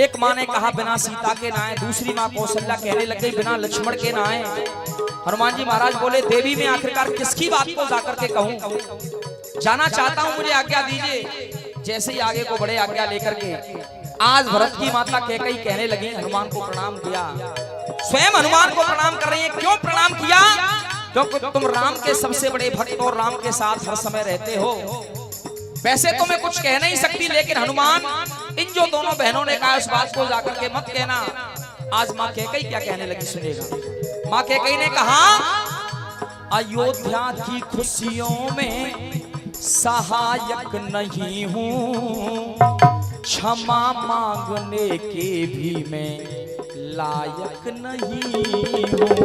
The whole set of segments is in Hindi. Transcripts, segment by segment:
एक माँ ने कहा बिना सीता के ना आए, दूसरी माँ कौशल्या कहने लग गई बिना लक्ष्मण के ना आए। हनुमान जी महाराज बोले देवी मैं आखिरकार किसकी बात को जाकर के कहूं, जाना चाहता हूं, मुझे आज्ञा दीजिए। जैसे ही आगे को बड़े आज्ञा लेकर के आज भरत की माता कैकेयी कहने लगी, हनुमान को प्रणाम किया, स्वयं हनुमान को प्रणाम कर रही है। क्यों प्रणाम किया? क्योंकि तुम राम के सबसे बड़े भक्त और राम के साथ हर समय रहते हो। वैसे तो मैं कुछ कह नहीं सकती, लेकिन हनुमान इन जो दोनों बहनों ने कहा उस बात को जाकर के मत कहना। आज माँ कैकेयी क्या कहने लगी सुनिएगा। माँ कैकेयी ने कहा अयोध्या की खुशियों में सहायक नहीं हूँ, क्षमा मांगने के भी मैं लायक नहीं हूँ।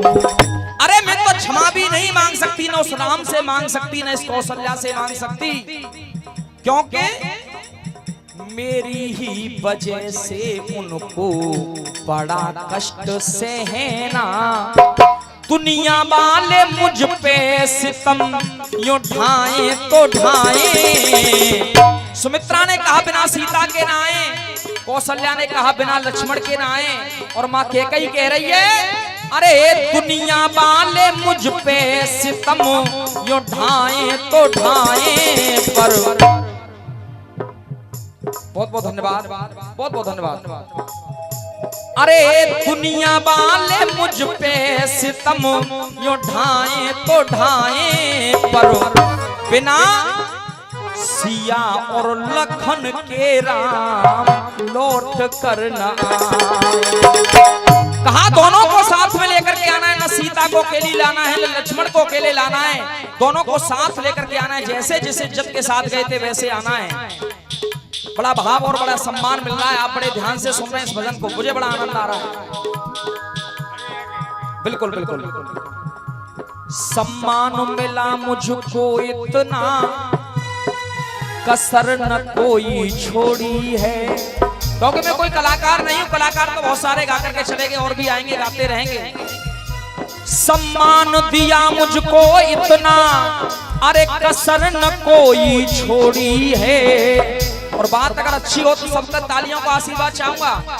अरे मैं तो क्षमा भी नहीं मांग सकती, न उस राम से मांग सकती, न इस कौशल्या से मांग सकती, क्योंकि मेरी ही वजह से उनको बड़ा कष्ट सहना। दुनिया वाले मुझ पे सितम यूं ढाए तो ढाए। सुमित्रा ने कहा बिना सीता के ना आए, कौशल्या ने कहा बिना लक्ष्मण के ना आए, और माँ कैकेयी कह रही है अरे दुनिया वाले मुझ पे सितम यूं ढाए तो ढाए। पर बहुत बहुत धन्यवाद, बहुत बहुत धन्यवाद। अरे दुनिया वाले मुझ पे सितम यूं ढाए तो ढाए, पर बिना सिया और लखन के राम लौट कर न आए। कहा दोनों को साथ में लेकर के आना है, न सीता को अकेली लाना है, न लक्ष्मण को अकेले लाना है, दोनों को साथ लेकर के आना है। जैसे जिस इज्जत के साथ गए थे वैसे आना है। बड़ा भाव और बड़ा सम्मान मिल रहा है। आप बड़े ध्यान से सुन रहे हैं इस भजन को, मुझे बड़ा आनंद आ रहा है। बिल्कुल बिल्कुल सम्मान मिला मुझको इतना, कसर न कोई छोड़ी है। क्योंकि मैं कोई कलाकार नहीं हूं, कलाकार तो बहुत सारे गा करके चले गए और भी आएंगे, गाते रहेंगे। सम्मान दिया मुझको इतना, अरे कसर न कोई छोड़ी है। और बात अगर अच्छी हो तो सब तक तालियों का आशीर्वाद चाहूंगा।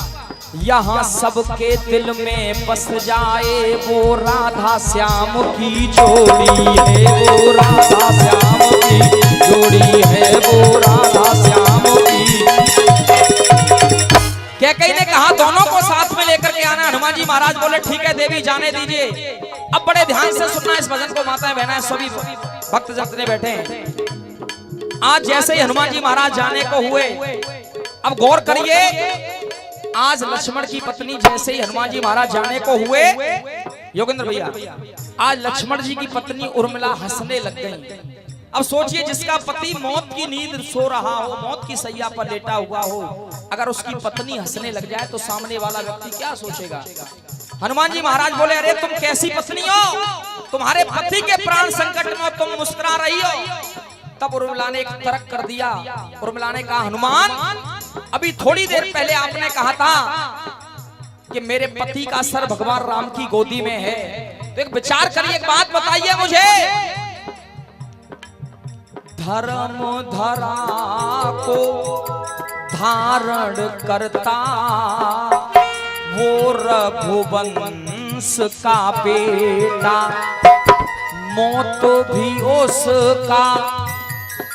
यहाँ सबके दिल में बस जाए वो राधा श्याम की जोड़ी है, वो राधा श्याम की जोड़ी है, वो राधा श्याम की। कैकेयी ने कहा दोनों को साथ में लेकर के आना। हनुमान जी महाराज बोले ठीक है देवी जाने दीजिए। अब बड़े ध्यान से सुनना इस भजन को, माताएं बहनें सभी भक्त जन बैठे हैं। आज जैसे ही हनुमान जी महाराज जाने को हुए, अब गौर करिए, आज लक्ष्मण की पत्नी जैसे ही हनुमान जी महाराज जाने को हुए, योगेंद्र भैया, आज लक्ष्मण जी की पत्नी उर्मिला हंसने लग गई। अब सोचिए जिसका पति मौत की नींद सो रहा हो, मौत की सैया पर लेटा हुआ हो, अगर उसकी पत्नी हंसने लग जाए तो सामने वाला व्यक्ति क्या सोचेगा। हनुमान जी महाराज बोले अरे तुम कैसी पत्नी हो, तुम्हारे पति के प्राण संकट में तुम मुस्कुरा रही हो। तब उर्मिला ने एक तर्क कर दिया। उर्मिला ने कहा हनुमान अभी थोड़ी देर पहले आपने कहा था कि मेरे पति का सर भगवान राम की गोदी में है, तो एक विचार करिए, एक बात बताइए मुझे। धर्म धरा को धारण करता वो रघुवंश का बेटा, मौत भी उसका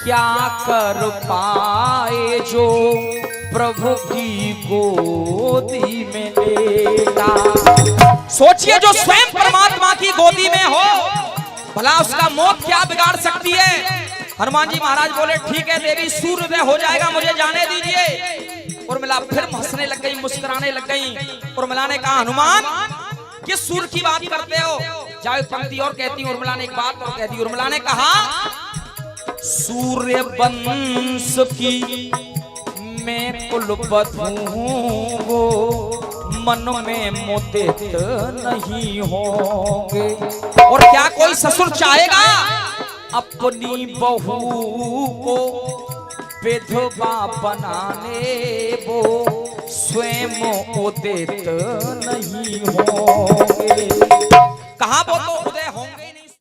क्या कर पाए जो प्रभु की गोदी में लेटा। सोचिए जो स्वयं परमात्मा की गोदी में हो, भला उसका मौत क्या बिगाड़ सकती है। हनुमान जी महाराज बोले ठीक है देवी सूर्योदय हो जाएगा, मुझे जाने दीजिए। उर्मिला फिर हंसने लग गई, मुस्कुराने लग गई। उर्मिला ने कहा हनुमान किस सूर्य की बात करते हो। जाओ पंक्ति और कहती उर्मिला ने एक बात और कह दी। उर्मिला ने कहा सूर्य वंश की मैं कुलवधू हूँ, वो मन में मुदित नहीं होंगे। और क्या कोई ससुर चाहेगा अपनी बहू को विधवा बनाने, वो स्वयं उदित नहीं होंगे। कहा वो तो उदय होंगे।